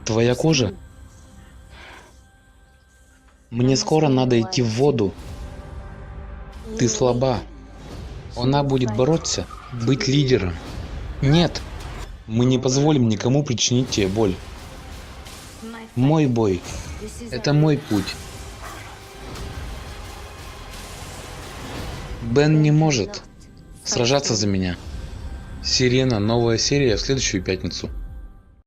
Твоя кожа? Мне скоро надо идти в воду. Ты слаба. Она будет бороться, быть лидером. Нет, мы не позволим никому причинить тебе боль. Мой бой. Это мой путь. Бен не может сражаться за меня. Сирена, новая серия в следующую пятницу.